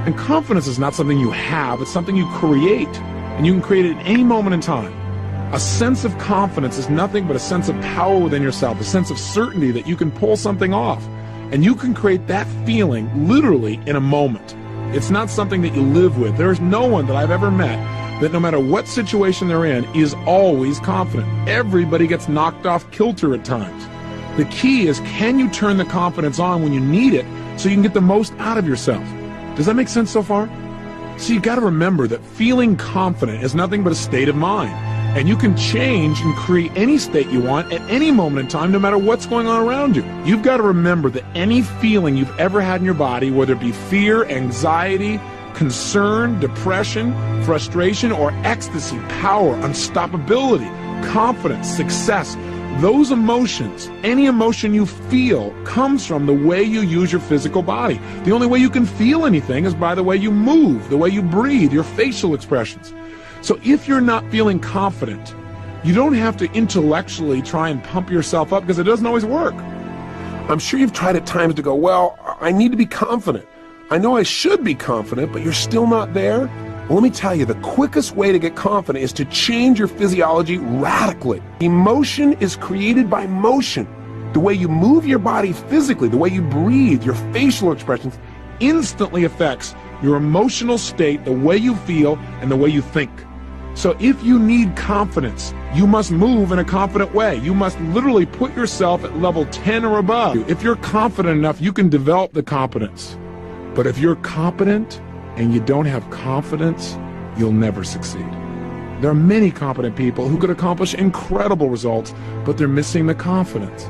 And confidence is not something you have, it's something you create. And you can create it at any moment in time. A sense of confidence is nothing but a sense of power within yourself, a sense of certainty that you can pull something off. And you can create that feeling literally in a moment. It's not something that you live with. There's no one that I've ever met that no matter what situation they're in is always confident. Everybody gets knocked off kilter at times. The key is, can you turn the confidence on when you need it so you can get the most out of yourself? Does that make sense so far? So you got to remember that feeling confident is nothing but a state of mind. And you can change and create any state you want at any moment in time, no matter what's going on around you. You've got to remember that any feeling you've ever had in your body, whether it be fear, anxiety, concern, depression, frustration, or ecstasy, power, unstoppability, confidence, success, those emotions, any emotion you feel, comes from the way you use your physical body. The only way you can feel anything is by the way you move, the way you breathe, your facial expressions. So if you're not feeling confident, you don't have to intellectually try and pump yourself up, because it doesn't always work. I'm sure you've tried at times to go, well, I need to be confident. I know I should be confident, but you're still not there. Well, let me tell you, the quickest way to get confident is to change your physiology radically. Emotion is created by motion. The way you move your body physically, the way you breathe, your facial expressions, instantly affects your emotional state, the way you feel, and the way you think. So if you need confidence, you must move in a confident way. You must literally put yourself at level 10 or above. If you're confident enough, you can develop the competence. But if you're competent and you don't have confidence, you'll never succeed. There are many competent people who could accomplish incredible results, but they're missing the confidence.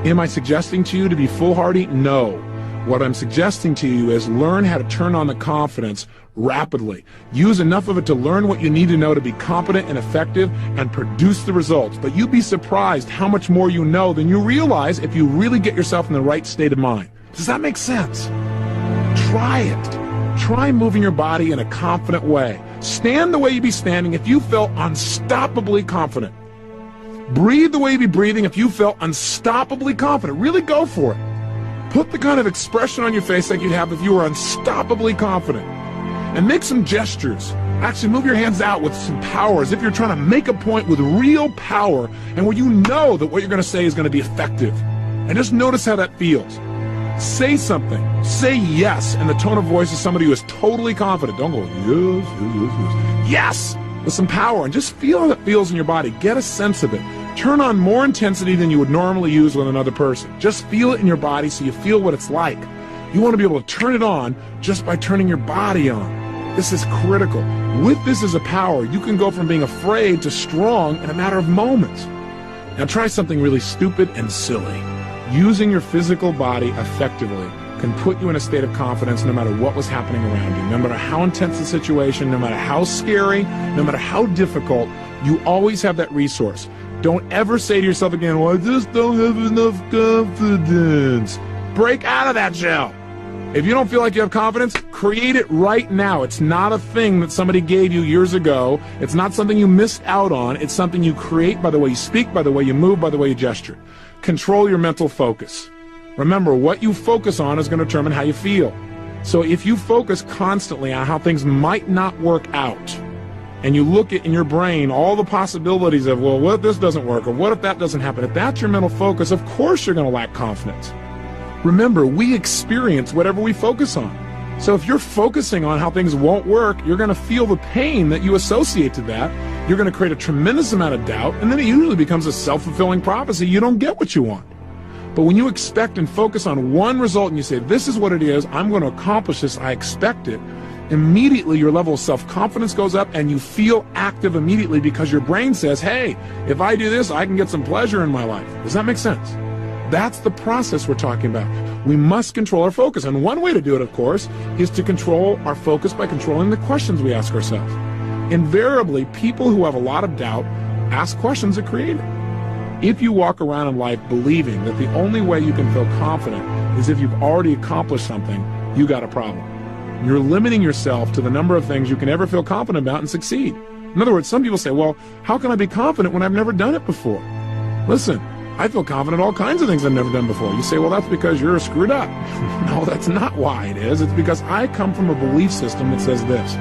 Am I suggesting to you to be foolhardy? No. What I'm suggesting to you is learn how to turn on the confidence rapidly. Use enough of it to learn what you need to know to be competent and effective and produce the results. But you'd be surprised how much more you know than you realize if you really get yourself in the right state of mind. Does that make sense? Try it. Try moving your body in a confident way. Stand the way you be standing if you felt unstoppably confident. Breathe the way you be breathing if you felt unstoppably confident. Really go for it. Put the kind of expression on your face like you'd have if you were unstoppably confident. And make some gestures. Actually move your hands out with some power, as if you're trying to make a point with real power and where you know that what you're going to say is going to be effective. And just notice how that feels. Say something. Say yes in the tone of voice of somebody who is totally confident. Don't go, yes, yes, yes, yes. Yes! With some power, and just feel how it feels in your body. Get a sense of it. Turn on more intensity than you would normally use with another person. Just feel it in your body so you feel what it's like. You want to be able to turn it on just by turning your body on. This is critical. With this as a power, you can go from being afraid to strong in a matter of moments. Now try something really stupid and silly. Using your physical body effectively can put you in a state of confidence no matter what was happening around you. No matter how intense the situation, no matter how scary, no matter how difficult, you always have that resource. Don't ever say to yourself again, well, I just don't have enough confidence. Break out of that shell. If you don't feel like you have confidence, create it right now. It's not a thing that somebody gave you years ago. It's not something you missed out on. It's something you create by the way you speak, by the way you move, by the way you gesture. Control your mental focus. Remember, what you focus on is going to determine how you feel. So if you focus constantly on how things might not work out, and you look at in your brain all the possibilities of, well, what if this doesn't work, or what if that doesn't happen? If that's your mental focus, of course you're going to lack confidence. Remember, we experience whatever we focus on. So if you're focusing on how things won't work, you're going to feel the pain that you associate to that. You're going to create a tremendous amount of doubt, and then it usually becomes a self-fulfilling prophecy. You don't get what you want. But when you expect and focus on one result and you say, this is what it is, I'm going to accomplish this, I expect it, immediately your level of self-confidence goes up and you feel active immediately because your brain says, hey, if I do this, I can get some pleasure in my life. Does that make sense? That's the process we're talking about. We must control our focus. And one way to do it, of course, is to control our focus by controlling the questions we ask ourselves. Invariably, people who have a lot of doubt ask questions that create it. If you walk around in life believing that the only way you can feel confident is if you've already accomplished something, you got a problem. You're limiting yourself to the number of things you can ever feel confident about and succeed. In other words, some people say, well, how can I be confident when I've never done it before? Listen, I feel confident in all kinds of things I've never done before. You say, well, that's because you're screwed up. No, that's not why it is. It's because I come from a belief system that says this,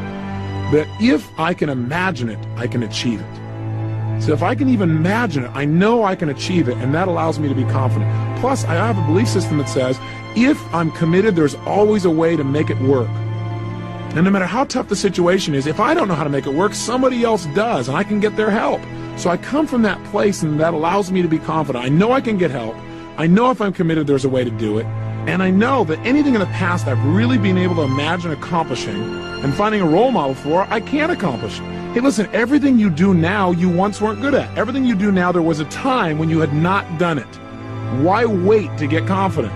that if I can imagine it, I can achieve it. So if I can even imagine it, I know I can achieve it, and that allows me to be confident. Plus, I have a belief system that says, if I'm committed, there's always a way to make it work. And no matter how tough the situation is, if I don't know how to make it work, somebody else does, and I can get their help. So I come from that place, and that allows me to be confident. I know I can get help. I know if I'm committed, there's a way to do it. And I know that anything in the past I've really been able to imagine accomplishing and finding a role model for, I can accomplish. Hey, listen, everything you do now, you once weren't good at. Everything you do now, there was a time when you had not done it. Why wait to get confident?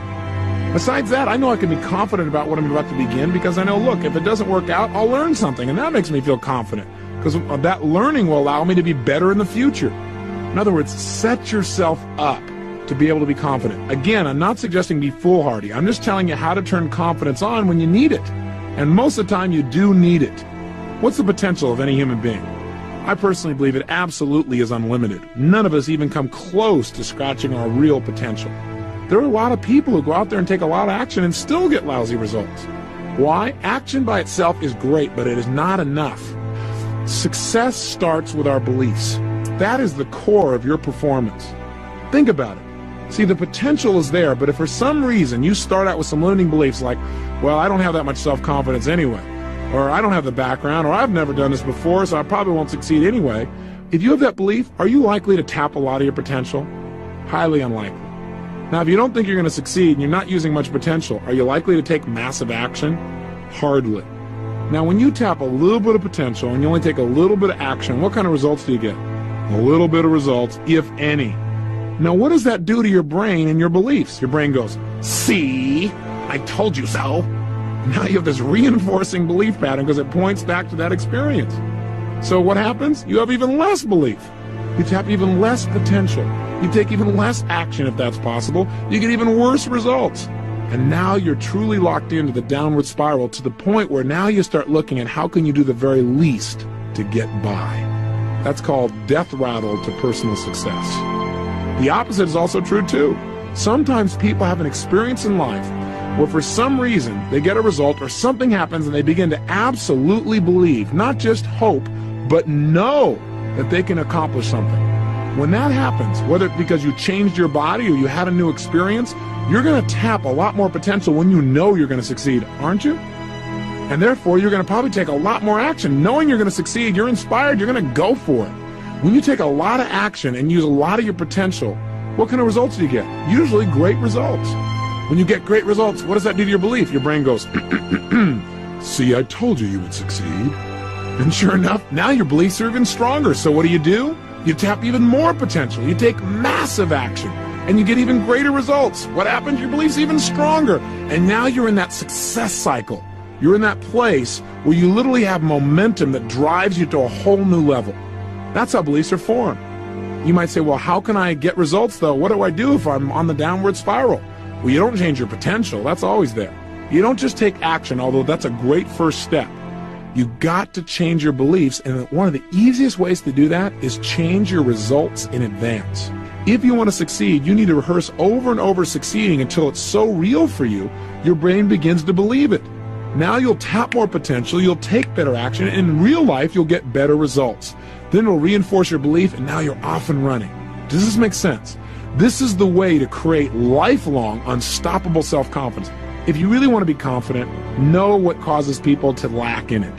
Besides that, I know I can be confident about what I'm about to begin because I know, look, if it doesn't work out, I'll learn something, and that makes me feel confident because that learning will allow me to be better in the future. In other words, set yourself up to be able to be confident. Again, I'm not suggesting be foolhardy. I'm just telling you how to turn confidence on when you need it. And most of the time, you do need it. What's the potential of any human being? I personally believe it absolutely is unlimited. None of us even come close to scratching our real potential. There are a lot of people who go out there and take a lot of action and still get lousy results. Why? Action by itself is great, but it is not enough. Success starts with our beliefs. That is the core of your performance. Think about it. See, the potential is there, but if for some reason you start out with some limiting beliefs like, well, I don't have that much self-confidence anyway, or I don't have the background, or I've never done this before, so I probably won't succeed anyway. If you have that belief, are you likely to tap a lot of your potential? Highly unlikely. Now, if you don't think you're going to succeed and you're not using much potential, are you likely to take massive action? Hardly. Now, when you tap a little bit of potential and you only take a little bit of action, what kind of results do you get? A little bit of results, if any. Now, what does that do to your brain and your beliefs? Your brain goes, see, I told you so. Now you have this reinforcing belief pattern because it points back to that experience. So what happens? You have even less belief. You tap even less potential. You take even less action if that's possible. You get even worse results. And now you're truly locked into the downward spiral to the point where now you start looking at how can you do the very least to get by. That's called death rattle to personal success. The opposite is also true too. Sometimes people have an experience in life where for some reason they get a result or something happens and they begin to absolutely believe, not just hope, but know that they can accomplish something. When that happens, whether it's because you changed your body or you had a new experience, you're going to tap a lot more potential when you know you're going to succeed, aren't you? And therefore, you're going to probably take a lot more action. Knowing you're going to succeed, you're inspired, you're going to go for it. When you take a lot of action and use a lot of your potential, what kind of results do you get? Usually great results. When you get great results, what does that do to your belief? Your brain goes, see, I told you you would succeed. And sure enough, now your beliefs are even stronger. So what do? You tap even more potential. You take massive action and you get even greater results. What happens? Your beliefs even stronger. And now you're in that success cycle. You're in that place where you literally have momentum that drives you to a whole new level. That's how beliefs are formed. You might say, well, how can I get results though? What do I do if I'm on the downward spiral? Well, you don't change your potential. That's always there. You don't just take action, although that's a great first step. You got to change your beliefs, and one of the easiest ways to do that is change your results in advance. If you want to succeed, you need to rehearse over and over succeeding until it's so real for you, your brain begins to believe it. Now you'll tap more potential, you'll take better action, and in real life, you'll get better results. Then it'll reinforce your belief, and now you're off and running. Does this make sense? This is the way to create lifelong, unstoppable self-confidence. If you really want to be confident, know what causes people to lack in it.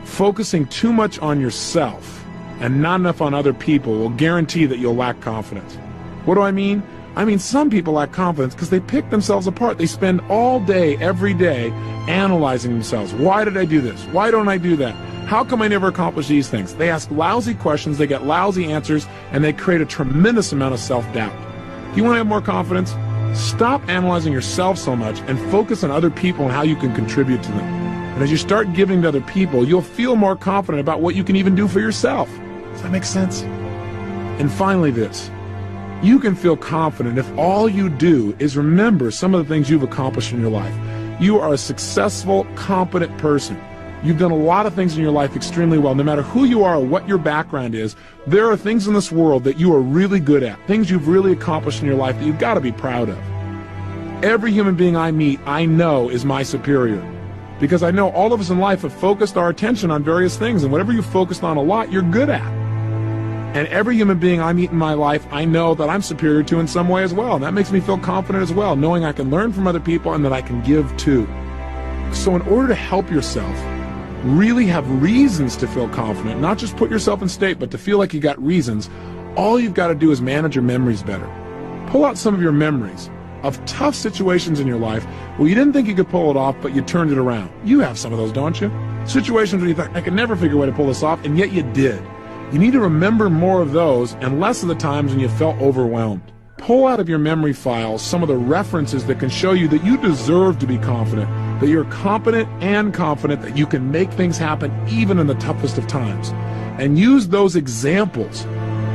Focusing too much on yourself and not enough on other people will guarantee that you'll lack confidence. What do I mean? I mean, some people lack confidence because they pick themselves apart. They spend all day, every day, analyzing themselves. Why did I do this? Why don't I do that? How come I never accomplish these things? They ask lousy questions, they get lousy answers, and they create a tremendous amount of self-doubt. Do you want to have more confidence? Stop analyzing yourself so much and focus on other people and how you can contribute to them. And as you start giving to other people, you'll feel more confident about what you can even do for yourself. Does that make sense? And finally this, you can feel confident if all you do is remember some of the things you've accomplished in your life. You are a successful, competent person. You've done a lot of things in your life extremely well. No matter who you are or what your background is, there are things in this world that you are really good at, things you've really accomplished in your life that you've got to be proud of. Every human being I meet, I know is my superior. Because I know all of us in life have focused our attention on various things, and whatever you focused on a lot, you're good at. And every human being I meet in my life, I know that I'm superior to in some way as well. And that makes me feel confident as well, knowing I can learn from other people and that I can give too. So in order to help yourself really have reasons to feel confident, not just put yourself in state, but to feel like you got reasons, all you've got to do is manage your memories better. Pull out some of your memories of tough situations in your life where you didn't think you could pull it off, but you turned it around. You have some of those, don't you? Situations where you thought, I could never figure a way to pull this off, and yet you did. You need to remember more of those and less of the times when you felt overwhelmed. Pull out of your memory files some of the references that can show you that you deserve to be confident, that you're competent and confident that you can make things happen even in the toughest of times. And use those examples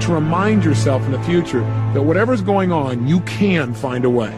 to remind yourself in the future that whatever's going on, you can find a way.